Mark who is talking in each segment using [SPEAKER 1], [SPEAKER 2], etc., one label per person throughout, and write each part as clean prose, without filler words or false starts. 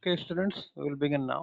[SPEAKER 1] Okay, students, we will begin now.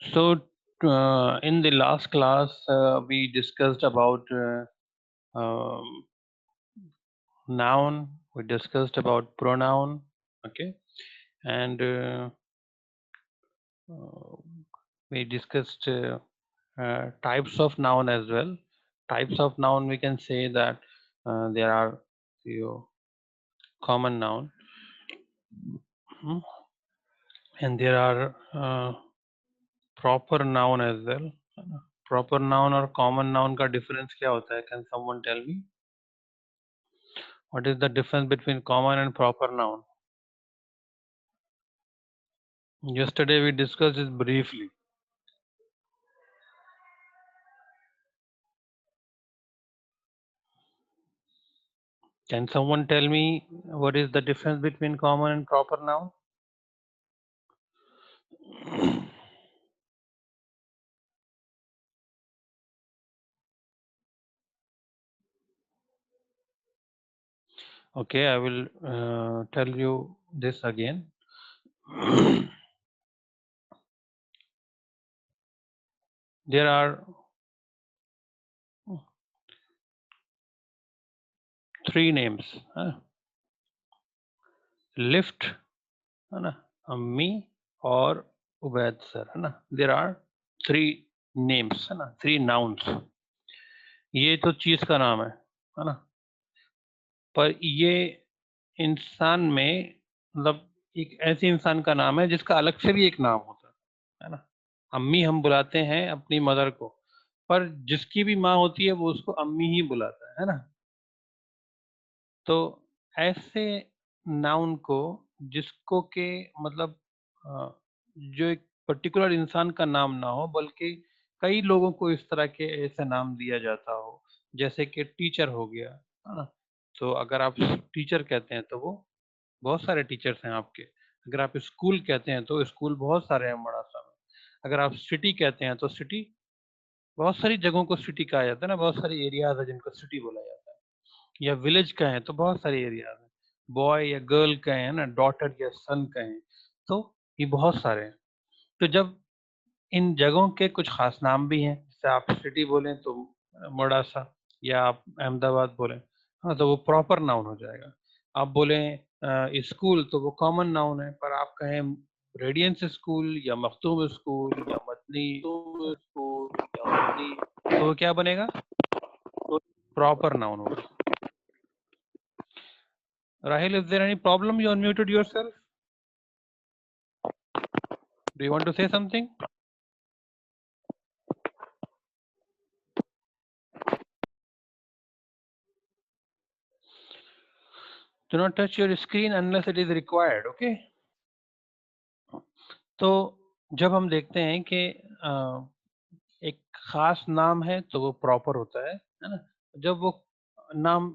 [SPEAKER 1] So, in the last class, we discussed about noun. We discussed about pronoun. Okay, and we discussed types of noun as well. Types of noun, we can say that there are few common noun. And there are proper noun as well. Proper noun और common noun का difference क्या होता है? Can someone tell me? What is the difference between common and proper noun? Yesterday we discussed this briefly. Can someone tell me what is the difference between common and proper noun? Okay, I will tell you this again. There are three names. Lift, है ना, अम्मी और Ubaid sir, है ना. There are three names, है ना, three nouns. ये तो चीज का नाम है ना. पर ये इंसान में मतलब एक ऐसे इंसान का नाम है जिसका अलग से भी एक नाम होता है ना. अम्मी हम बुलाते हैं अपनी मदर को, पर जिसकी भी माँ होती है वो उसको अम्मी ही बुलाता है ना. तो ऐसे नाउन को जिसको के मतलब जो एक पर्टिकुलर इंसान का नाम ना हो बल्कि कई लोगों को इस तरह के ऐसे नाम दिया जाता हो, जैसे कि टीचर हो गया, है ना. तो अगर आप टीचर कहते हैं तो वो बहुत सारे टीचर्स हैं आपके. अगर आप स्कूल कहते हैं तो स्कूल बहुत सारे हैं बड़ा-सा में. अगर आप सिटी कहते हैं तो सिटी बहुत सारी जगहों को सिटी कहा जाता है ना, बहुत सारे एरियाज़ हैं जिनको सिटी बोला जाता है. या विलेज कहें तो बहुत सारे एरियाज़ हैं. बॉय या गर्ल कहें ना, डॉटर या सन कहें, तो ये बहुत सारे हैं. तो जब इन जगहों के कुछ खास नाम भी हैं, जैसे आप सिटी बोलें तो मोडासा, या आप अहमदाबाद बोलें, हाँ, तो वो प्रॉपर नाउन हो जाएगा. आप बोलें स्कूल तो वो कॉमन नाउन है, पर आप कहें रेडियंस स्कूल या मखदूम स्कूल या मदनी स्कूल या मदनी, तो वो क्या बनेगा? प्रॉपर नाउन होगा. Rahil, is there any problem? You unmuted yourself. Do you want to say something? Do not touch your screen unless it is required. Okay. तो जब हम देखते हैं कि एक खास नाम है तो वो प्रॉपर होता है ना. जब वो नाम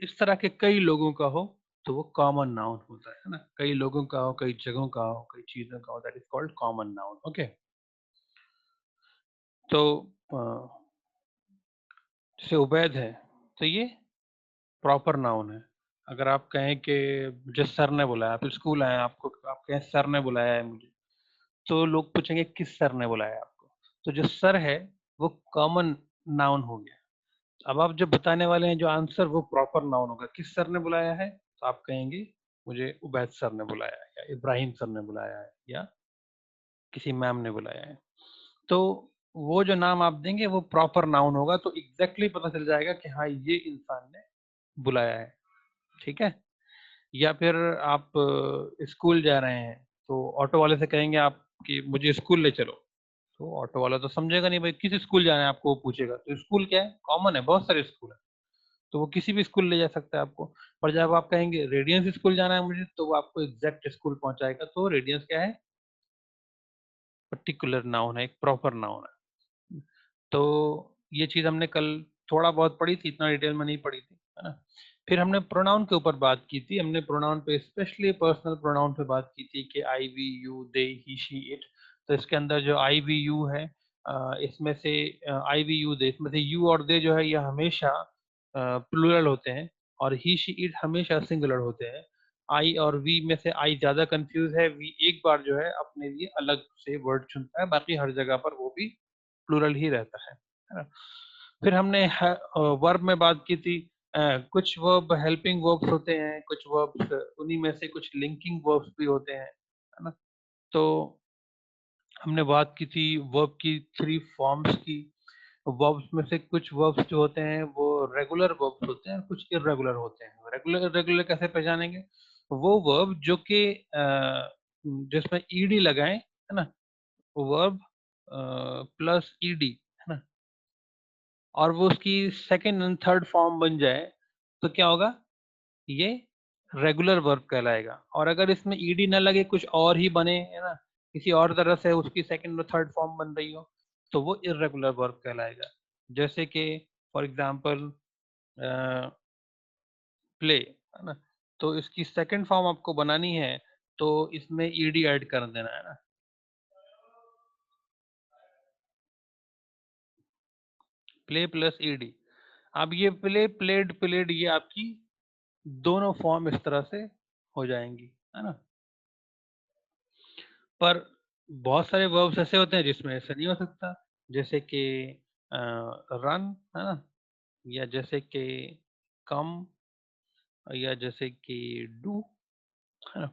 [SPEAKER 1] इस तरह के कई लोगों का हो तो वो कॉमन नाउन होता है ना. कई लोगों का हो, कई जगहों का हो, कई चीजों का हो, that is called common noun. Okay. तो जैसे उबैद है तो ये प्रॉपर नाउन है. अगर आप कहें कि मुझे सर ने बुलाया, आप स्कूल आए, आपको आप कहें सर ने बुलाया है मुझे, तो लोग पूछेंगे किस सर ने बुलाया आपको. तो जो सर है वो कॉमन नाउन हो गया. अब आप जब बताने वाले हैं जो आंसर वो प्रॉपर नाउन होगा. किस सर ने बुलाया है तो आप कहेंगे मुझे उबैद सर ने बुलाया है, या इब्राहिम सर ने बुलाया है, या किसी मैम ने बुलाया है. तो वो जो नाम आप देंगे वो प्रॉपर नाउन होगा. तो एग्जैक्टली पता चल जाएगा कि हाँ ये इंसान ने बुलाया है. ठीक है. या फिर आप स्कूल जा रहे हैं तो ऑटो वाले से कहेंगे आप कि मुझे स्कूल ले चलो, तो ऑटो वाला तो समझेगा नहीं भाई किस स्कूल जाना है आपको, वो पूछेगा. तो स्कूल क्या है? कॉमन है, बहुत सारे स्कूल है, तो वो किसी भी स्कूल ले जा सकता है आपको. पर जब आप कहेंगे रेडियंस स्कूल जाना है मुझे, तो वो आपको एग्जैक्ट स्कूल पहुंचाएगा. तो रेडियंस क्या है? पर्टिकुलर नाउन है, एक प्रॉपर नाउन है. तो ये चीज हमने कल थोड़ा बहुत पढ़ी थी, इतना डिटेल में नहीं पढ़ी थी, है ना. फिर हमने प्रोनाउन के ऊपर बात की थी. हमने प्रोनाउन पे स्पेशली पर्सनल प्रोनाउन पे बात की थी कि I we you they he she it. तो इसके अंदर जो आई वी यू है, इसमें से आई वी यू दे, इसमें से यू और दे जो है ये हमेशा प्लूरल होते हैं. और ही शी इट हमेशा सिंगुलर होते हैं। आई और वी में से आई ज्यादा कंफ्यूज है, वी एक बार जो है अपने लिए अलग से वर्ड चुनता है, बाकी हर जगह पर वो भी प्लूरल ही रहता है ना। फिर हमने वर्ब में बात की थी। कुछ वर्ब हेल्पिंग वर्ब्स होते हैं, कुछ वर्ब्स उन्हीं में से कुछ लिंकिंग वर्ब्स भी होते हैं, है ना। तो हमने बात की थी वर्ब की 3 फॉर्म्स की। वर्ब्स में से कुछ वर्ब्स जो होते हैं वो रेगुलर वर्ब्स होते हैं, कुछ इर्रेगुलर होते हैं। रेगुलर इर्रेगुलर कैसे पहचानेंगे? वो वर्ब जो कि जिसमें ईडी लगाएं, है ना, वर्ब प्लस ईडी, है ना, और वो उसकी सेकंड एंड थर्ड फॉर्म बन जाए तो क्या होगा? ये रेगुलर वर्ब कहलाएगा। और अगर इसमें ईडी ना लगे, कुछ और ही बने, है ना, किसी और तरह से उसकी सेकंड और थर्ड फॉर्म बन रही हो, तो वो इर्रेगुलर वर्ब कहलाएगा। जैसे कि फॉर एग्जांपल प्ले, है ना, तो इसकी सेकंड फॉर्म आपको बनानी है तो इसमें ईडी ऐड कर देना है ना। Play plus ED. अब ये प्ले प्लेड प्लेड ये आपकी दोनों फॉर्म इस तरह से हो जाएंगी, है ना। पर बहुत सारे वर्ब्स ऐसे होते हैं जिसमें ऐसा नहीं हो सकता, जैसे कि रन, है ना, या जैसे कि कम, या जैसे कि डू, है ना।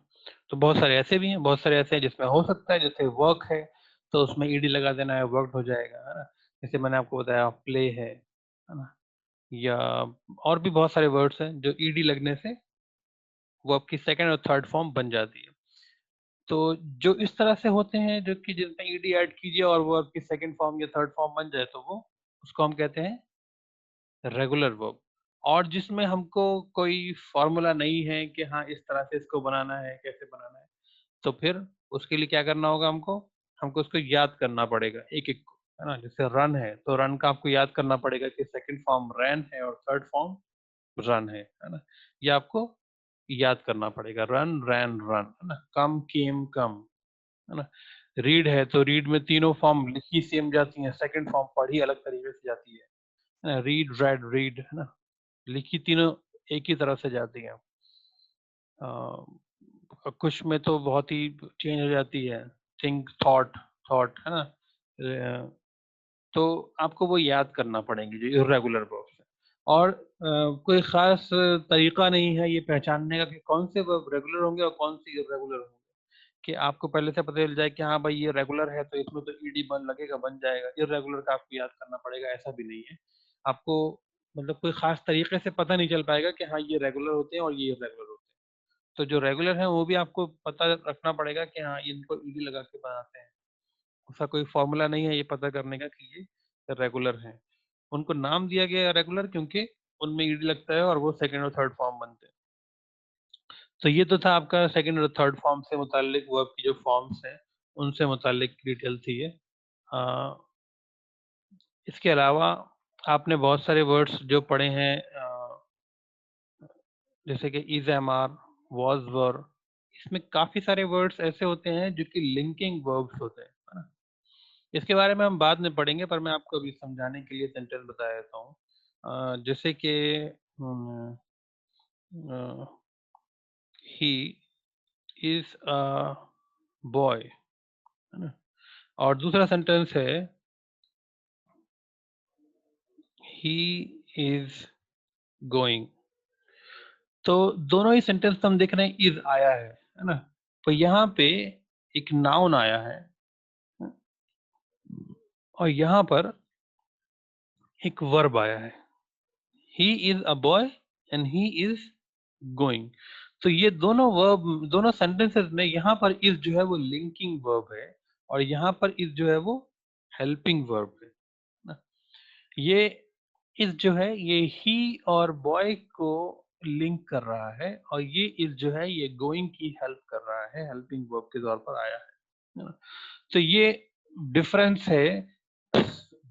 [SPEAKER 1] तो बहुत सारे ऐसे भी हैं, बहुत सारे ऐसे हैं जिसमें हो सकता है, जैसे वर्क है तो उसमें ईडी लगा देना है, वर्क हो जाएगा, है ना। जैसे मैंने आपको बताया प्ले है ना। या और भी बहुत सारे वर्ड्स हैं जो ईडी लगने से वर्ब की सेकंड और थर्ड फॉर्म बन जाती है। तो जो इस तरह से होते हैं, जो कि जिसमें ईडी ऐड कीजिए और वर्ब की सेकंड फॉर्म या थर्ड फॉर्म बन जाए, तो वो उसको हम कहते हैं रेगुलर वर्ब। और जिसमें हमको कोई फॉर्मूला नहीं है कि हाँ इस तरह से इसको बनाना है, कैसे बनाना है, तो फिर उसके लिए क्या करना होगा? हमको हमको उसको याद करना पड़ेगा एक एक को, है ना। जैसे रन है तो रन का आपको याद करना पड़ेगा कि सेकंड फॉर्म रैन है और थर्ड फॉर्म रन है ना। ये आपको याद करना पड़ेगा, रन रैन रन, है ना। कम केम कम, है ना। रीड है तो रीड में तीनों फॉर्म लिखी सेम जाती हैं, सेकंड फॉर्म पढ़ी अलग तरीके से जाती है ना। रीड रेड रीड, है ना, लिखी तीनों एक ही तरह से जाती हैं। कुछ में तो बहुत ही चेंज हो जाती है, थिंक थॉट थॉट, है ना। तो आपको वो याद करना पड़ेंगे जो इर्रेगुलर वर्ब्स है। और कोई खास तरीका नहीं है ये पहचानने का कि कौन से वर्ब रेगुलर होंगे और कौन से इर्रेगुलर होंगे, कि आपको पहले से पता चल जाए कि हाँ भाई ये रेगुलर है तो इसमें तो ईडी बन लगेगा, बन जाएगा। इर्रेगुलर का आपको याद करना पड़ेगा, ऐसा भी नहीं है। आपको मतलब कोई खास तरीके से पता नहीं चल पाएगा कि हाँ ये रेगुलर होते हैं और ये इर्रेगुलर होते हैं। तो जो रेगुलर है वो भी आपको पता रखना पड़ेगा कि हाँ इनको ईडी लगा के बनाते हैं। ऐसा कोई फॉर्मूला नहीं है ये पता करने का कि ये रेगुलर हैं। उनको नाम दिया गया है रेगुलर क्योंकि उनमें ईडी लगता है और वो सेकंड और थर्ड फॉर्म बनते हैं। तो ये तो था आपका सेकंड और थर्ड फॉर्म से मुताल्लिक वर्ब की जो फॉर्म्स हैं, उनसे मुताल्लिक डिटेल थी ये। अ, इसके अलावा आपने बहुत सारे वर्ड्स जो पढ़े हैं, जैसे कि इज, एम, आर, वाज, वर, इसमें काफी सारे वर्ड्स ऐसे होते हैं जो कि लिंकिंग वर्ब्स होते हैं, है ना। इसके बारे में हम बाद में पढ़ेंगे, पर मैं आपको अभी समझाने के लिए सेंटेंस बता देता हूँ। जैसे कि ही इज अ बॉय, है ना। और दूसरा सेंटेंस है ही इज गोइंग। तो दोनों ही सेंटेंस हम देख रहे हैं इज आया है ना। तो यहाँ पे एक नाउन आया है और यहाँ पर एक वर्ब आया है। He is a boy and he is going. तो ये दोनों वर्ब, दोनों सेंटेंसेस में यहाँ पर इज जो है वो लिंकिंग वर्ब है और यहाँ पर इज जो है वो हेल्पिंग वर्ब है ना। ये इज जो है ये ही और बॉय को लिंक कर रहा है और ये इज जो है ये गोइंग की हेल्प कर रहा है, हेल्पिंग वर्ब के तौर पर आया है ना। तो ये डिफरेंस है,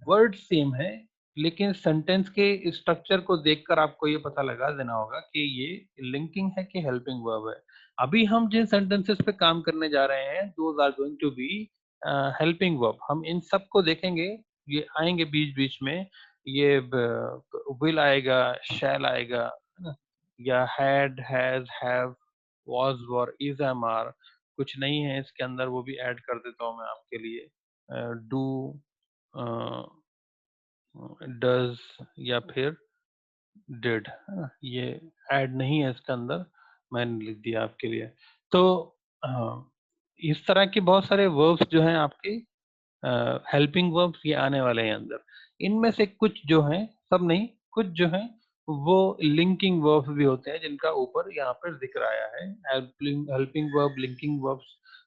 [SPEAKER 1] वर्ड सेम है, लेकिन सेंटेंस के स्ट्रक्चर को देखकर आपको ये पता लगा देना होगा कि ये लिंकिंग है कि हेल्पिंग वर्ब है। अभी हम जिन सेंटेंसेस पे काम करने जा रहे हैं those are going to be helping verb. हम इन सब को देखेंगे, ये आएंगे बीच बीच में, ये विल आएगा, शैल आएगा, है ना। या had, has, have, was, were, is, am, are, कुछ नहीं है इसके अंदर वो भी ऐड कर देता हूँ मैं आपके लिए। डू, डज या फिर डिड, है ना, ये ऐड नहीं है इसके अंदर, मैंने लिख दिया आपके लिए। तो इस तरह के बहुत सारे वर्ब्स जो हैं आपके हेल्पिंग वर्ब्स ये आने वाले हैं अंदर। इनमें से कुछ जो हैं, सब नहीं, कुछ जो हैं वो लिंकिंग वर्ब्स भी होते हैं जिनका ऊपर यहाँ पर जिक्र आया है। हेल्पिंग वर्ब, लिंकिंग वर्ब्स,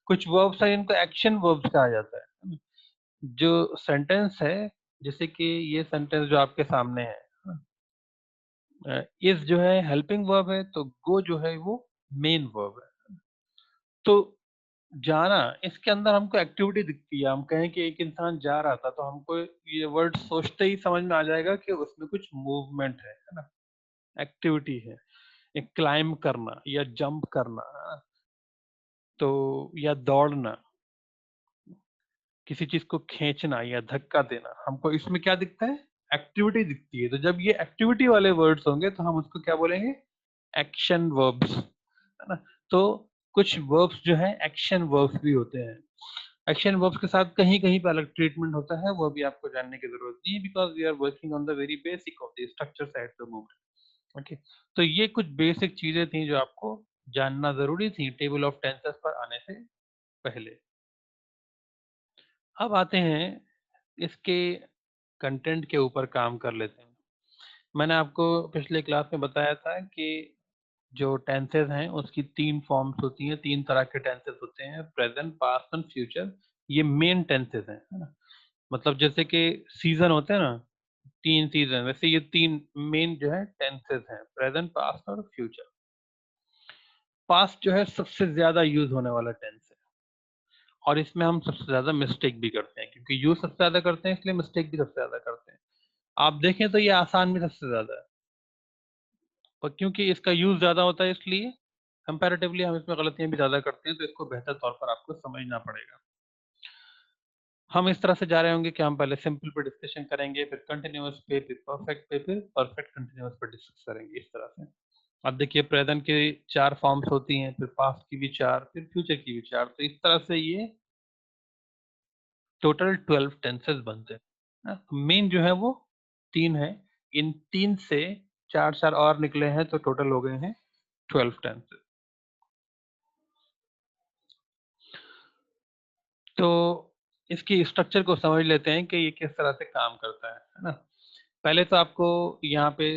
[SPEAKER 1] कुछ वर्ब्स हैं जिनको एक्शन वर्ब्स कहा जाता है। जो सेंटेंस है, जैसे कि ये सेंटेंस जो आपके सामने है, इस जो है हेल्पिंग वर्ब है, तो गो जो है वो मेन वर्ब है। तो जाना, इसके अंदर हमको एक्टिविटी दिखती है। हम कहें कि एक इंसान जा रहा था, तो हमको ये वर्ड सोचते ही समझ में आ जाएगा कि उसमें कुछ मूवमेंट है ना, एक्टिविटी है। एक क्लाइंब करना या जंप करना, है ना? तो या दौड़ना, किसी चीज को खींचना या धक्का देना, हमको इसमें क्या दिखता है? एक्टिविटी दिखती है। तो जब ये एक्टिविटी वाले वर्ड्स होंगे तो हम उसको क्या बोलेंगे? एक्शन वर्ब्स, है ना? तो कुछ वर्ब्स जो हैं एक्शन वर्ब्स भी होते हैं। एक्शन वर्ब्स के साथ कहीं-कहीं पे अलग ट्रीटमेंट होता है, वो भी आपको जानने की जरूरत नहीं है, because we are working on the very basic of the structures at the moment. Okay, तो ये कुछ बेसिक चीजें थी जो आपको जानना जरूरी थी टेबल ऑफ टेंसेस पर आने से पहले। अब आते हैं इसके कंटेंट के ऊपर काम कर लेते हैं। मैंने आपको पिछले क्लास में बताया था कि जो टेंसेस हैं उसकी 3 फॉर्म्स होती हैं, 3 तरह के टेंसेस होते हैं, प्रेजेंट, पास्ट एंड फ्यूचर। ये मेन टेंसेस हैं, है ना? मतलब जैसे कि सीज़न होते हैं ना, 3 सीज़न, वैसे ये 3 मेन जो है टेंसेस हैं, प्रेजेंट, पास्ट और फ्यूचर। पास्ट जो है सबसे ज़्यादा यूज़ होने वाला टेंस है और इसमें हम सबसे ज़्यादा मिस्टेक भी करते हैं, क्योंकि यूज़ सबसे ज़्यादा करते हैं इसलिए मिस्टेक भी सबसे ज़्यादा करते हैं। आप देखें तो ये आसान भी सबसे ज़्यादा है, पर क्योंकि इसका यूज़ ज़्यादा होता है इसलिए कंपैरेटिवली हम इसमें गलतियाँ भी ज़्यादा करते हैं, तो इसको बेहतर तौर पर आपको समझना पड़ेगा। हम इस तरह से जा रहे होंगे कि हम पहले सिंपल पे डिस्कशन करेंगे, फिर कंटीन्यूअस फिर परफेक्ट फिर परफेक्ट कंटीन्यूअस पे डिस्कस करेंगे, इस तरह से। अब देखिए प्रेजेंट के 4 फॉर्म्स होती हैं, फिर पास्ट की भी 4, फिर फ्यूचर की भी 4, तो इस तरह से ये टोटल 12 टेंसेस बनते हैं। मेन जो है वो 3 है, इन 3 से 4-4 और निकले हैं, तो टोटल हो गए हैं 12 टेंसेस। तो इसकी स्ट्रक्चर को समझ लेते हैं कि ये किस तरह से काम करता है ना? पहले तो आपको यहाँ पे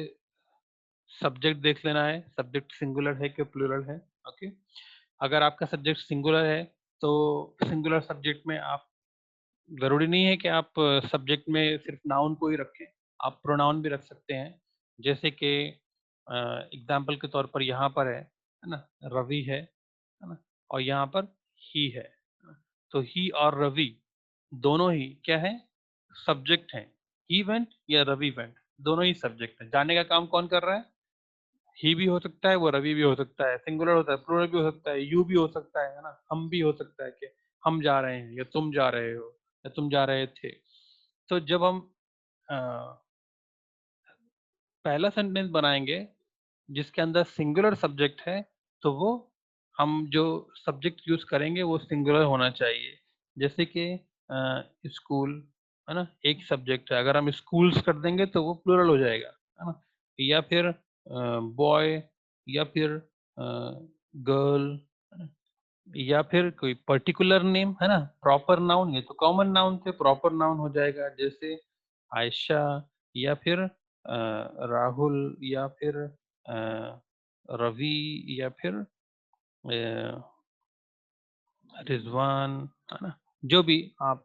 [SPEAKER 1] सब्जेक्ट देख लेना है, सब्जेक्ट सिंगुलर है कि प्लूरल है, ओके? अगर आपका सब्जेक्ट सिंगुलर है, तो सिंगुलर सब्जेक्ट में आप, ज़रूरी नहीं है कि आप सब्जेक्ट में सिर्फ नाउन को ही रखें, आप प्रोनाउन भी रख सकते हैं। जैसे कि एग्ज़ाम्पल के तौर पर यहाँ पर है ना? रवि है ना? और यहाँ पर ही है। तो ही और रवि दोनों ही क्या है? सब्जेक्ट हैं। ही वेंट या रवि वेंट, दोनों ही सब्जेक्ट हैं। जाने का काम कौन कर रहा है? ही भी हो सकता है, वो रवि भी हो सकता है, सिंगुलर होता है, प्लूरल भी हो सकता है, यू भी हो सकता है ना? हम भी हो सकता है कि हम जा रहे हैं या तुम जा रहे हो या तुम जा रहे थे। तो जब हम अ, पहला सेंटेंस बनाएँगे जिसके अंदर सिंगुलर सब्जेक्ट है, तो वो हम जो सब्जेक्ट यूज़ करेंगे वो सिंगुलर होना चाहिए। जैसे कि स्कूल, है ना? एक सब्जेक्ट है, अगर हम स्कूल्स कर देंगे तो वो प्लूरल हो जाएगा, है ना? या फिर बॉय या फिर गर्ल, है ना? या फिर कोई पर्टिकुलर नेम, है ना? प्रॉपर नाउन, ये तो कॉमन नाउन से प्रॉपर नाउन हो जाएगा, जैसे आयशा या फिर राहुल या फिर रवि या फिर रिजवान, है ना? जो भी आप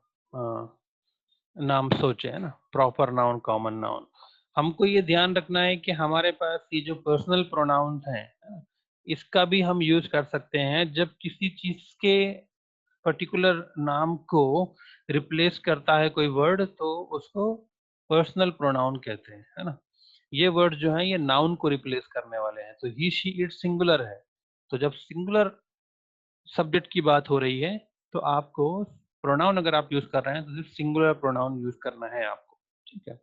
[SPEAKER 1] नाम सोचे, है ना? Proper noun, common noun. हमको ये ध्यान रखना है कि हमारे पास ये जो पर्सनल प्रोनाउंस हैं, है ना? इसका भी हम यूज़ कर सकते हैं जब किसी चीज़ के पर्टिकुलर नाम को रिप्लेस करता है कोई वर्ड, तो उसको पर्सनल प्रोनाउन कहते हैं, है ना? ये वर्ड जो हैं ये नाउन को रिप्लेस करने वाले हैं, तो ही, शी, इट सिंगुलर है। तो जब सिंगुलर सब्जेक्ट की बात हो रही है, तो आपको प्रोनाउन अगर आप यूज़ कर रहे हैं, तो सिर्फ सिंगुलर प्रोनाउन यूज़ करना है आपको, ठीक है?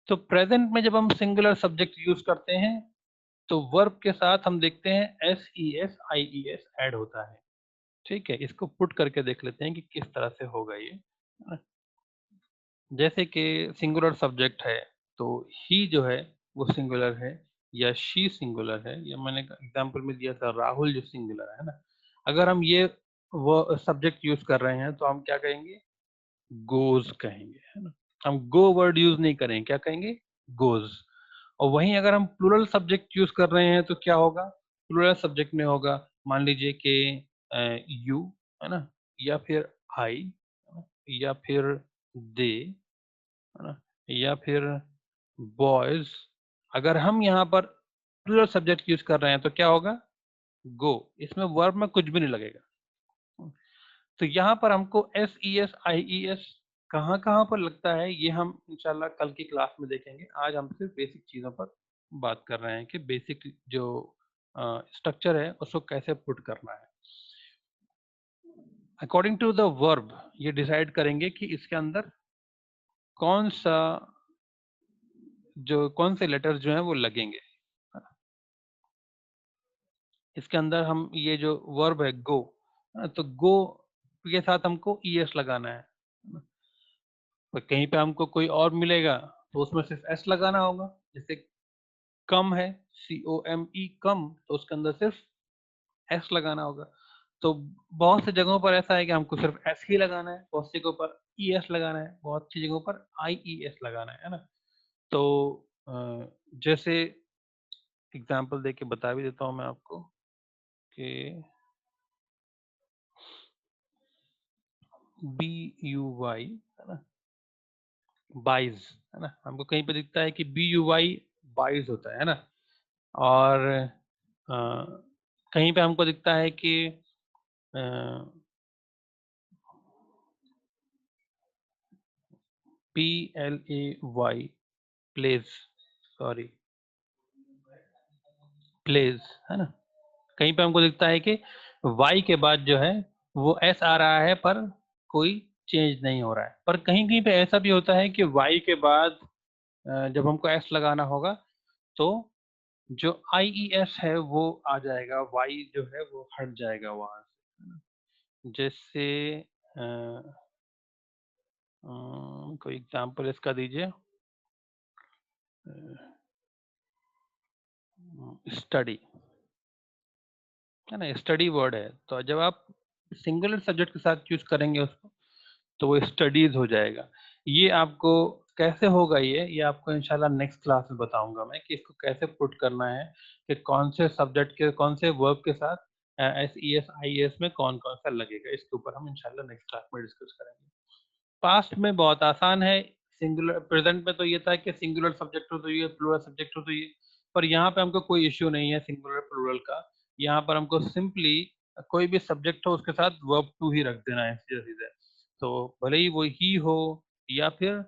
[SPEAKER 1] तो प्रेज़ेंट में जब हम सिंगुलर सब्जेक्ट यूज़ करते हैं, तो वर्ब के साथ हम देखते हैं SES IES ऐड होता है, ठीक है? इसको पुट करके देख लेते हैं कि किस तरह से होगा ये, है ना? जैसे कि सिंगुलर सब्जेक्ट है, तो ही जो है वो सिंगुलर है या शी सिंगुलर है, या मैंने एग्जांपल में दिया था राहुल जो सिंगुलर है ना? अगर हम ये वो सब्जेक्ट यूज़ कर रहे हैं, तो हम क्या कहेंगे? गोज़ कहेंगे, है ना? हम गो वर्ड यूज़ नहीं करेंगे, क्या कहेंगे? गोज़। और वहीं अगर हम प्लूरल सब्जेक्ट यूज़ कर रहे हैं, तो क्या होगा? प्लूरल सब्जेक्ट में होगा, मान लीजिए कि यू, है ना? या फिर आई, है ना? या फिर दे, है ना? या फिर बॉयज़। अगर हम यहाँ पर प्लूरल सब्जेक्ट यूज़ कर रहे हैं, तो क्या होगा? गो। इसमें वर्ब में कुछ भी नहीं लगेगा। तो यहाँ पर हमको SES IES कहाँ-कहाँ पर लगता है, ये हम इंशाल्लाह कल की क्लास में देखेंगे। आज हम सिर्फ बेसिक चीज़ों पर बात कर रहे हैं कि बेसिक जो स्ट्रक्चर है उसको कैसे पुट करना है। अकॉर्डिंग टू द वर्ब ये डिसाइड करेंगे कि इसके अंदर कौन-सा कौन से लेटर्स जो हैं वो लगेंगे। इसके अंदर हम ये जो वर्ब है गो, तो गो के साथ हमको ES लगाना है। तो कहीं पे हमको कोई और मिलेगा, तो उसमें सिर्फ एस लगाना होगा। जैसे कम है, COME कम, तो उसके अंदर सिर्फ एस लगाना होगा। तो बहुत सी जगहों पर ऐसा है कि हमको सिर्फ एस ही लगाना है, बहुत सी जगहों पर ES लगाना है, बहुत सी जगहों पर IES लगाना है ना? तो जैसे एग्जांपल देके बता भी देता हूँ मैं आपको कि BUY, है ना? बाइज़, है ना? हमको कहीं पे दिखता है कि BUY बाइज़ होता है ना? और कहीं पे हमको दिखता है कि अ, PLAY प्लेज़, सॉरी, प्लेज़, है ना? कहीं पे हमको दिखता है कि Y के बाद जो है वो S आ रहा है, पर कोई चेंज नहीं हो रहा है। पर कहीं-कहीं पे ऐसा भी होता है कि Y के बाद जब हमको S लगाना होगा, तो जो IES है वो आ जाएगा, Y जो है वो हट जाएगा वहाँ से, है ना? जैसे कोई एग्ज़ाम्पल इसका दीजिए। स्टडी, है ना? स्टडी वर्ड है, तो जब आप सिंगुलर सब्जेक्ट के साथ यूज़ करेंगे उसको, तो वो स्टडीज़ हो जाएगा। ये आपको कैसे होगा ये आपको इंशाल्लाह नेक्स्ट क्लास में बताऊँगा मैं कि इसको कैसे पुट करना है, कि कौन से सब्जेक्ट के कौन से वर्ब के साथ SES IES में कौन-कौन सा लगेगा। इसके ऊपर हम इंशाल्लाह नेक्स्ट क्लास में डिस्कस करेंगे। पास्ट में बहुत आसान है, सिंगुलर प्रेज़ेंट में तो ये था कि सिंगुलर सब्जेक्ट हो तो ये, प्लूरल सब्जेक्ट हो तो ये, पर यहाँ पे हमको कोई इश्यू नहीं है सिंगुलर प्लूरल का। यहाँ पर हमको सिंपली कोई भी सब्जेक्ट हो उसके साथ वर्ब टू ही रख देना है सीधे-सीधे। तो भले ही वो ही हो या फिर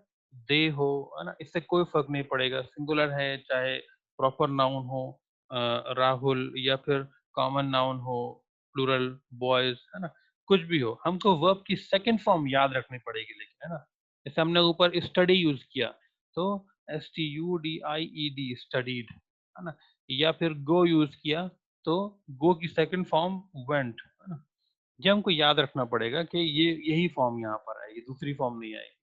[SPEAKER 1] दे हो, है ना? इससे कोई फ़र्क नहीं पड़ेगा, सिंगुलर है चाहे प्रॉपर नाउन हो, राहुल, या फिर कॉमन नाउन हो, प्लूरल बॉयज़, है ना? कुछ भी हो, हमको वर्ब की सेकंड फॉर्म याद रखनी पड़ेगी लेकिन, है ना? जैसे हमने ऊपर स्टडी यूज़ किया, तो STUDIED स्टडीड, है ना? या फिर गो यूज़ किया, तो गो की सेकंड फॉर्म वेंट, है ना? ये हमको याद रखना पड़ेगा कि ये यही फॉर्म यहाँ पर आएगी, दूसरी फॉर्म नहीं आएगी।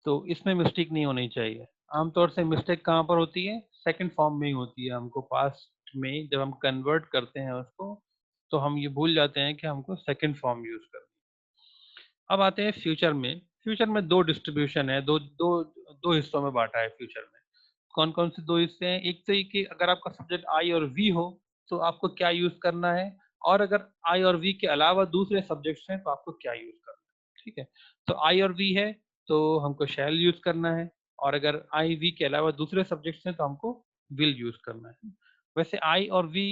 [SPEAKER 1] तो इसमें मिस्टेक नहीं होनी चाहिए। आमतौर से मिस्टेक कहाँ पर होती है? सेकंड फॉर्म में ही होती है। हमको पास्ट में जब हम कन्वर्ट करते हैं उसको, तो हम ये भूल जाते हैं कि हमको सेकंड फॉर्म यूज़ करनी है। अब आते हैं फ्यूचर में। फ्यूचर में 2 डिस्ट्रीब्यूशन है, 2 हिस्सों में बाँटा है फ्यूचर में। कौन-कौन से 2 हिस्से हैं? एक तो ये कि अगर आपका सब्जेक्ट आई और वी हो, तो आपको क्या यूज़ करना है, और अगर आई और वी के अलावा दूसरे सब्जेक्ट्स हैं, तो आपको क्या यूज़ करना है, ठीक है? तो आई और वी है, तो हमको शैल यूज़ करना है, और अगर आई, वी के अलावा दूसरे सब्जेक्ट्स हैं, तो हमको विल यूज़ करना है। वैसे आई और वी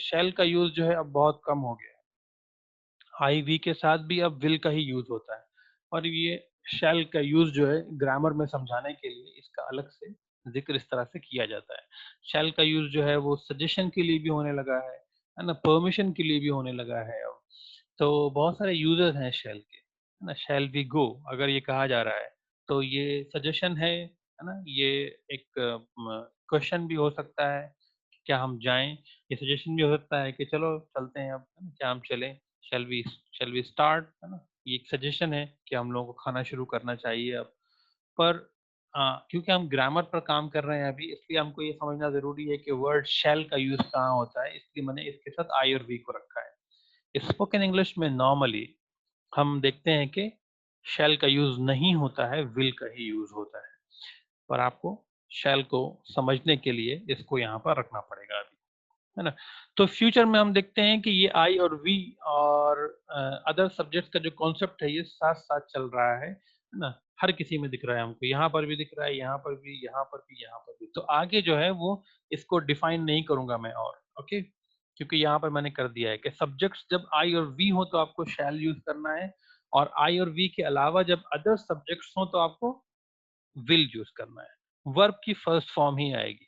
[SPEAKER 1] शैल का यूज़ जो है अब बहुत कम हो गया है। आई वी के साथ भी अब विल का ही यूज़ होता है, और ये शैल का यूज़ जो है ग्रामर में समझाने के लिए इसका अलग से ज़िक्र इस तरह से किया जाता है। शैल का यूज़ जो है वो सजेशन के लिए भी होने लगा है ना? परमिशन के लिए भी होने लगा है अब। तो बहुत सारे यूज़ेज़ हैं शैल के, है ना? शैल वी गो अगर ये कहा जा रहा है, तो ये सजेशन है ना? ये एक क्वेश्चन भी हो सकता है क्या हम जाएँ? ये सजेशन भी हो सकता है कि चलो चलते हैं अब, है ना? क्या हम चलें? Shall we start? है ना? ये एक सजेशन है कि हम लोगों को खाना शुरू करना चाहिए अब। पर क्योंकि हम ग्रामर पर काम कर रहे हैं अभी, इसलिए हमको ये समझना ज़रूरी है कि वर्ड शैल का यूज़ कहाँ होता है, इसलिए मैंने इसके साथ आई और वी को रखा है। स्पोकन इंग्लिश में नॉर्मली हम देखते हैं कि शैल का यूज़ नहीं होता है, विल का ही यूज़ होता है। पर आपको शैल को समझने के लिए इसको यहाँ पर रखना पड़ेगा अभी, है ना? तो फ्यूचर में हम देखते हैं कि ये आई और वी और अदर सब्जेक्ट्स का जो कॉन्सेप्ट है, ये साथ-साथ चल रहा है ना? हर किसी में दिख रहा है हमको, यहाँ पर भी दिख रहा है, यहाँ पर भी, यहाँ पर भी, यहाँ पर भी। तो आगे जो है वो इसको डिफाइन नहीं करूँगा मैं और, ओके? क्योंकि यहाँ पर मैंने कर दिया है कि सब्जेक्ट्स जब आई और वी हो तो आपको शैल यूज़ करना है और आई और वी के अलावा जब अदर सब्जेक्ट्स हों तो आपको विल यूज़ करना है। वर्ब की फर्स्ट फॉर्म ही आएगी।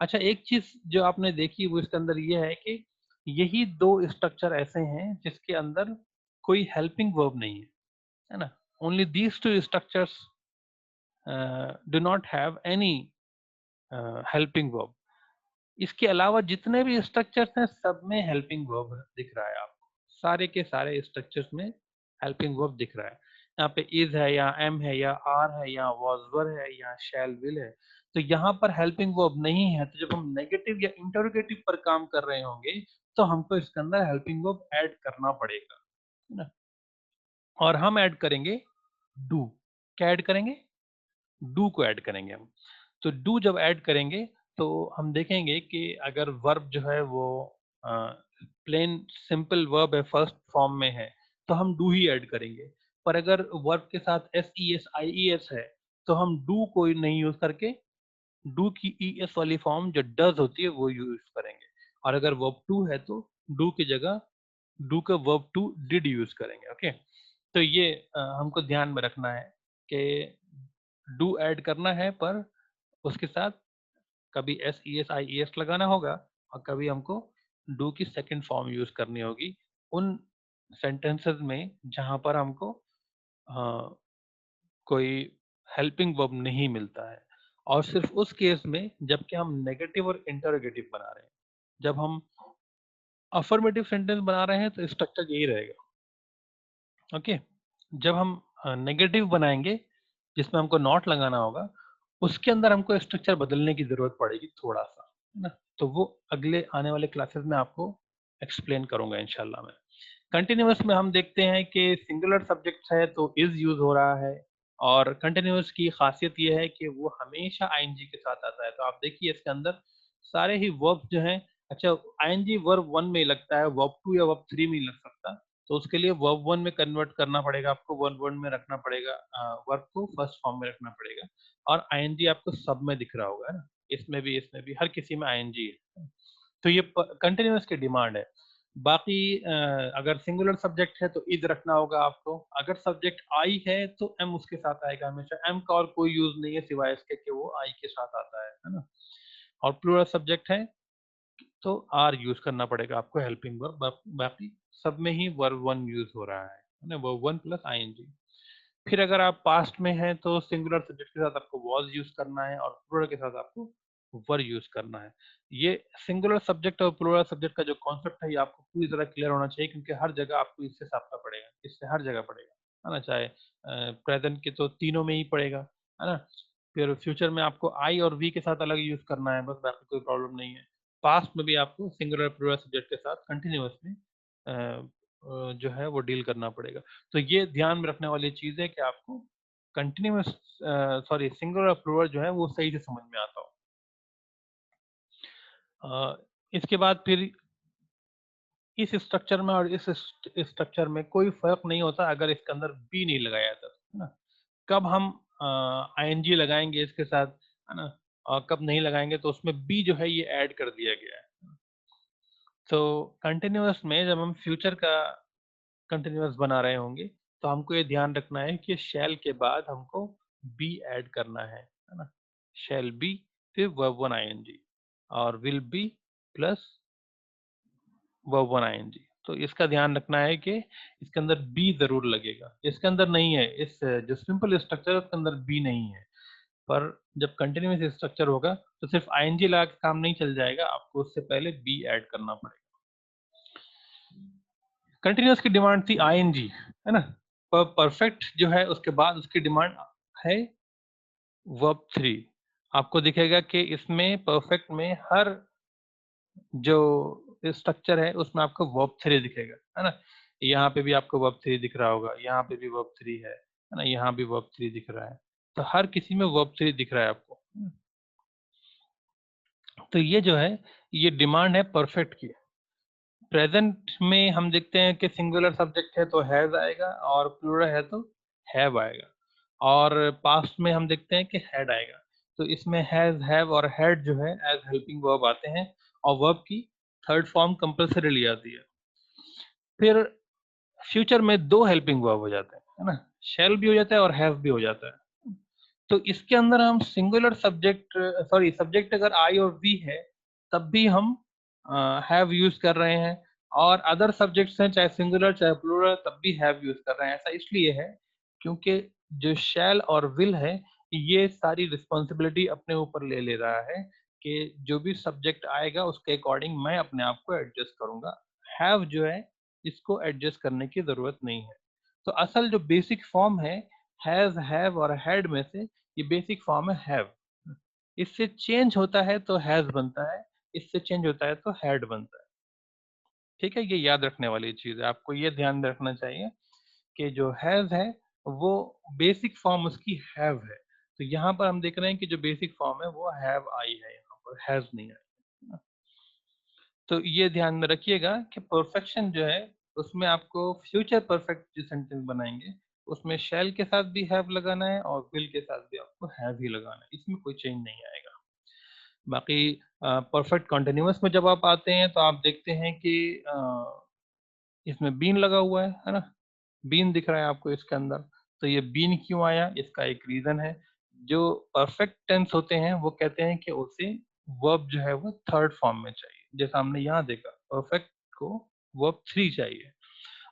[SPEAKER 1] अच्छा, एक चीज़ जो आपने देखी वो इसके अंदर ये है कि यही 2 स्ट्रक्चर ऐसे हैं जिसके अंदर कोई हेल्पिंग वर्ब नहीं है, है ना? Only these 2 structures do not have any helping verb. इसके अलावा जितने भी स्ट्रक्चर्स हैं सब में हेल्पिंग वर्ब दिख रहा है आपको। सारे के सारे स्ट्रक्चर्स में हेल्पिंग वर्ब दिख रहा है। यहाँ पे इज़ है या एम है या आर है या वाज़ वर है या शैल विल है। तो यहाँ पर हेल्पिंग वर्ब नहीं है, तो जब हम नेगेटिव या इंटरोगेटिव पर काम कर रहे होंगे, तो हमको इसके अंदर हेल्पिंग वर्ब ऐड करना पड़ेगा, है ना? और हम ऐड करेंगे डू। क्या ऐड करेंगे? डू को ऐड करेंगे हम। तो डू जब ऐड करेंगे तो हम देखेंगे कि अगर वर्ब जो है वो प्लेन सिंपल वर्ब है, फर्स्ट फॉर्म में है, तो हम डू ही ऐड करेंगे। पर अगर वर्ब के साथ S E S I E S है, तो हम डू को नहीं यूज करके डू की ई एस वाली फॉर्म जो डज होती है वो यूज करेंगे। और अगर वर्ब टू है तो डू की जगह डू का वर्ब टू डिड यूज करेंगे। ओके, तो ये हमको ध्यान में रखना है कि डू ऐड करना है पर उसके साथ कभी S E S I E S लगाना होगा और कभी हमको डू की सेकंड फॉर्म यूज करनी होगी उन सेंटेंसेस में जहां पर हमको अ, कोई हेल्पिंग वर्ब नहीं मिलता है और सिर्फ उस केस में जबकि हम नेगेटिव और इंटरोगेटिव बना रहे हैं। जब हम अफर्मेटिव सेंटेंस बना रहे हैं तो स्ट्रक्चर यही रहेगा। ओके, जब हम नेगेटिव बनाएंगे जिसमें हमको नॉट लगाना होगा, उसके अंदर हमको स्ट्रक्चर बदलने की जरूरत पड़ेगी थोड़ा सा, है ना? तो वो अगले आने वाले क्लासेस में आपको एक्सप्लेन करूंगा इंशाल्लाह मैं। कंटिन्यूअस में हम देखते हैं कि सिंगुलर सब्जेक्ट है तो इज यूज हो रहा है और कंटिन्यूअस की खासियत ये है कि वो हमेशा आईएनजी के साथ आता है। तो आप देखिए इसके अंदर सारे ही वर्ब जो हैं, अच्छा आईएनजी वर्ब वन में लगता है, वर्ब टू या वर्ब थ्री में ही लग सकता है। तो उसके लिए वर्ब वन में कन्वर्ट करना पड़ेगा आपको, वर्ब वन में रखना पड़ेगा, वर्ब को फर्स्ट फॉर्म में रखना पड़ेगा और आईएनजी आपको सब में दिख रहा होगा, है ना? इसमें भी हर किसी में आईएनजी है। तो ये कंटिन्यूअस की डिमांड है। बाकी अगर सिंगुलर सब्जेक्ट है तो इज रखना होगा आपको। अगर सब्जेक्ट आई है तो एम उसके साथ आएगा हमेशा। एम का और कोई यूज नहीं है सिवाय इसके कि वो आई के साथ आता है ना? और प्लूरल सब्जेक्ट है तो आर यूज करना पड़ेगा आपको हेल्पिंग वर्ब। बाकी सब में ही वर्ब वन यूज हो रहा है ना? Verb one plus ING. फिर अगर आप पास्ट में हैं तो सिंगुलर सब्जेक्ट के साथ आपको वाज यूज करना है और प्लूरल के साथ आपको वर यूज करना है। ये सिंगुलर सब्जेक्ट और प्लूरल सब्जेक्ट का जो कॉन्सेप्ट है ये आपको पूरी तरह क्लियर होना चाहिए क्योंकि हर जगह आपको इससे सामना पड़ेगा, इससे हर जगह पड़ेगा, है ना? चाहे प्रेजेंट के तो तीनों में ही पड़ेगा, है ना? फिर फ्यूचर में आपको आई और वी के साथ अलग यूज करना है, बस बाकी कोई प्रॉब्लम नहीं है। पास्ट में भी आपको सिंगुलर प्लूरल सब्जेक्ट के साथ कंटिन्यूअसली जो है वो डील करना पड़ेगा। तो ये ध्यान में रखने वाली चीज़ है कि आपको कंटिन्यूअस सिंगुलर और प्लूरल जो है वो सही से समझ में आता हो। इसके बाद फिर इस स्ट्रक्चर में और इस स्ट्रक्चर में कोई फ़र्क नहीं होता अगर इसके अंदर बी नहीं लगाया जाता, है ना? कब हम आईएनजी लगाएँगे इसके साथ, है ना? और कब नहीं लगाएँगे तो उसमें बी जो है ये ऐड कर दिया गया है। तो कंटिन्यूअस में जब हम फ्यूचर का कंटिन्यूअस बना रहे होंगे, तो हमको ये ध्यान रखना है कि शैल के बाद हमको बी ऐड करना है ना? शैल बी फिर वर्ब वन आईएनजी और will be plus verb one ING. तो इसका ध्यान रखना है कि इसके अंदर बी ज़रूर लगेगा। इसके अंदर नहीं है, इस जो सिंपल स्ट्रक्चर है उसके अंदर बी नहीं है। पर जब कंटिन्यूअस स्ट्रक्चर होगा तो सिर्फ आईएनजी लगा के काम नहीं चल जाएगा, आपको उससे पहले बी ऐड करना पड़ेगा। कंटिन्यूअस की डिमांड थी आईएनजी, है ना। पर परफेक्ट जो है उसके बाद उसकी डिमांड है वर्ब 3। आपको दिखेगा कि इसमें परफेक्ट में हर जो स्ट्रक्चर है उसमें आपको वर्ब 3 दिखेगा, है ना। यहाँ पे भी आपको वर्ब 3 दिख रहा होगा, यहाँ पे भी वर्ब 3 है ना, यहाँ भी वर्ब 3 दिख रहा है। तो हर किसी में वर्ब 3 दिख रहा है आपको। तो ये जो है ये डिमांड है परफेक्ट की। प्रेजेंट में हम देखते हैं कि सिंगुलर सब्जेक्ट है तो हैज आएगा और प्लूरल है तो हैव आएगा, और पास्ट में हम देखते हैं कि हैड आएगा। तो इसमें हैज, हैव और हैड जो है एज हेल्पिंग वर्ब आते हैं, और वर्ब की थर्ड फॉर्म कंपल्सरीली आती है। फिर फ्यूचर में दो हेल्पिंग वर्ब हो जाते हैं, है ना, शैल भी हो जाता है और हैव भी हो जाता है। तो इसके अंदर हम सिंगुलर सब्जेक्ट, सॉरी सब्जेक्ट अगर आई और वी है तब भी हम हैव यूज कर रहे हैं, और अदर सब्जेक्ट्स हैं चाहे सिंगुलर चाहे प्लूरल तब भी हैव यूज कर रहे हैं। ऐसा इसलिए है क्योंकि जो शैल और विल है ये सारी रिस्पॉन्सिबिलिटी अपने ऊपर ले ले रहा है कि जो भी सब्जेक्ट आएगा उसके अकॉर्डिंग मैं अपने आप को एडजस्ट करूंगा। हैव जो है इसको एडजस्ट करने की जरूरत नहीं है। तो असल जो बेसिक फॉर्म है हैज, हैव और हैड में से ये बेसिक फॉर्म है हैव। इससे चेंज होता है तो हैज बनता है, इससे चेंज होता है तो हैड बनता है। ठीक है, ये याद रखने वाली चीज है, आपको ये ध्यान रखना चाहिए कि जो हैज है वो बेसिक फॉर्म उसकी हैव है। तो यहाँ पर हम देख रहे हैं कि जो बेसिक फॉर्म है वो हैव आई है, यहाँ पर हैज नहीं आई। तो ये ध्यान में रखिएगा कि परफेक्शन जो है उसमें आपको फ्यूचर परफेक्ट जो सेंटेंस बनाएंगे उसमें शैल के साथ भी हैव लगाना है और विल के साथ भी आपको हैव ही लगाना है, इसमें कोई चेंज नहीं आएगा। बाकी परफेक्ट कंटिन्यूअस में जब आप आते हैं तो आप देखते हैं कि इसमें बीन लगा हुआ है ना, बीन दिख रहा है आपको इसके अंदर। तो ये बीन क्यों आया, इसका एक रीजन है। जो परफेक्ट टेंस होते हैं वो कहते हैं कि उसे वर्ब जो है वो थर्ड फॉर्म में चाहिए, जैसा हमने यहाँ देखा परफेक्ट को वर्ब 3 चाहिए,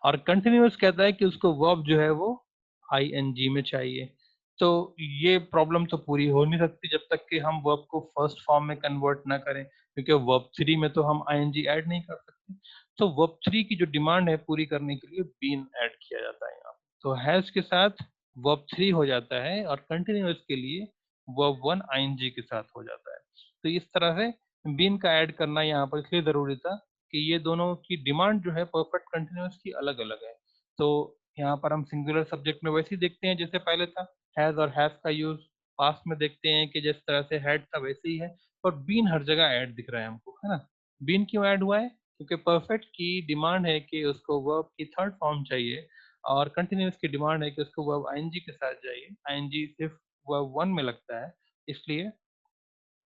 [SPEAKER 1] और कंटिन्यूअस कहता है कि उसको वर्ब जो है वो आईएनजी में चाहिए। तो ये प्रॉब्लम तो पूरी हो नहीं सकती जब तक कि हम वर्ब को फर्स्ट फॉर्म में कन्वर्ट ना करें, क्योंकि वर्ब 3 में तो हम आईएनजी ऐड नहीं कर सकते। तो वर्ब 3 की जो डिमांड है पूरी करने के लिए बीन ऐड किया जाता है यहाँ। तो हैज के साथ वर्ब 3 हो जाता है और कंटिन्यूअस के लिए वर्ब 1 आईएनजी के साथ हो जाता है। तो इस तरह से बीन का ऐड करना यहाँ पर इसलिए जरूरी था कि ये दोनों की डिमांड जो है परफेक्ट कंटिन्यूअस की अलग अलग है। तो यहाँ पर हम सिंगुलर सब्जेक्ट में वैसे ही देखते हैं जैसे पहले था, हैज और हैव का यूज। पास्ट में देखते हैं कि जिस तरह से हैड था वैसे ही है, पर बीन हर जगह ऐड दिख रहा है हमको, है ना। बीन क्यों ऐड हुआ है, क्योंकि परफेक्ट की डिमांड है कि उसको वर्ब की थर्ड फॉर्म चाहिए, और कंटिन्यूअस की डिमांड है कि उसको वर्ब आईएनजी के साथ चाहिए। आईएनजी सिर्फ वर्ब 1 में लगता है, इसलिए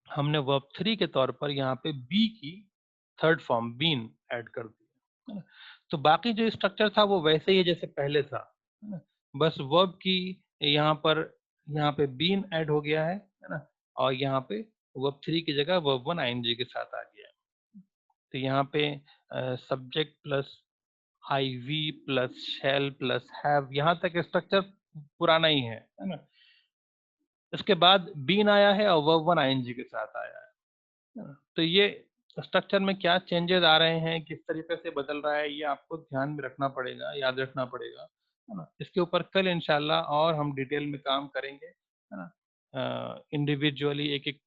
[SPEAKER 1] हमने वर्ब 3 के तौर पर यहाँ पे बी की थर्ड फॉर्म बीन ऐड कर दी, है ना। तो बाकी जो स्ट्रक्चर था वो वैसे ही है जैसे पहले था, है ना। बस वर्ब की यहाँ पर यहाँ पे बीन ऐड हो गया है ना, और यहाँ पे वर्ब 3 की जगह वर्ब 1 आईएनजी के साथ आ गया है। तो यहाँ पे subject plus I we plus shall plus have, यहाँ तक स्ट्रक्चर पुराना ही है ना। इसके बाद बीन आया है और वर्ब 1 आईएनजी के साथ आया है। तो ये स्ट्रक्चर में क्या चेंजेस आ रहे हैं, किस तरीके से बदल रहा है, ये आपको ध्यान में रखना पड़ेगा, याद रखना पड़ेगा, है ना। इसके ऊपर कल इंशाल्लाह और हम डिटेल में काम करेंगे, है ना। इंडिविजुअली एक एक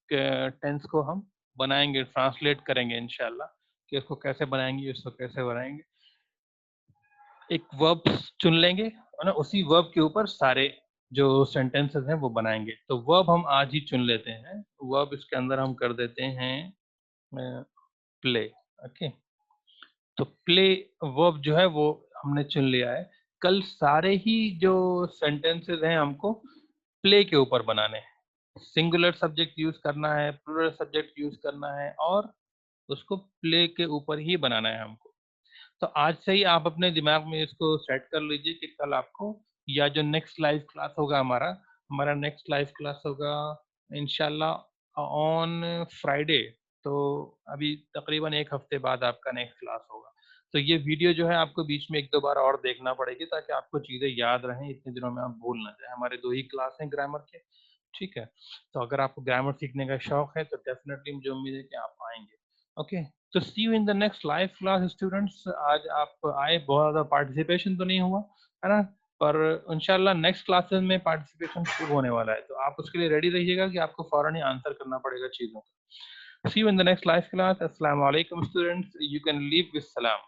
[SPEAKER 1] टेंस को हम बनाएंगे, ट्रांसलेट करेंगे इंशाल्लाह कि इसको कैसे बनाएंगे, इसको कैसे बनाएंगे। एक वर्ब चुन लेंगे, है ना, उसी वर्ब के ऊपर सारे जो सेंटेंसेस हैं वो बनाएंगे। तो वर्ब हम आज ही चुन लेते हैं, वर्ब इसके अंदर हम कर देते हैं प्ले। ओके, तो प्ले वर्ब जो है वो हमने चुन लिया है। कल सारे ही जो सेंटेंसेस हैं हमको प्ले के ऊपर बनाने हैं। सिंगुलर सब्जेक्ट यूज करना है, प्लूरल सब्जेक्ट यूज करना है, और उसको प्ले के ऊपर ही बनाना है हमको। तो आज से ही आप अपने दिमाग में इसको सेट कर लीजिए कि कल आपको, या जो नेक्स्ट लाइव क्लास होगा हमारा नेक्स्ट लाइव क्लास होगा इंशाल्लाह ऑन फ्राइडे। तो अभी तकरीबन एक हफ्ते बाद आपका नेक्स्ट क्लास होगा। तो ये वीडियो जो है आपको बीच में एक दो बार और देखना पड़ेगी ताकि आपको चीज़ें याद रहें, इतने दिनों में आप भूल ना जाए। हमारे दो ही क्लास हैं ग्रामर के, ठीक है, तो अगर आपको ग्रामर सीखने का शौक है तो डेफिनेटली मुझे उम्मीद है कि आप आएंगे। ओके, तो see you in the next live class students. आज आप आए, बहुत ज़्यादा पार्टिसिपेशन तो नहीं हुआ है ना, पर इंशाल्लाह नेक्स्ट क्लासेस में पार्टिसिपेशन शुरू होने वाला है, तो आप उसके लिए रेडी रहिएगा कि आपको फौरन ही आंसर करना पड़ेगा चीज़ों का। See you in the next live class. अस्सलाम वालेकुम students, you can leave with सलाम।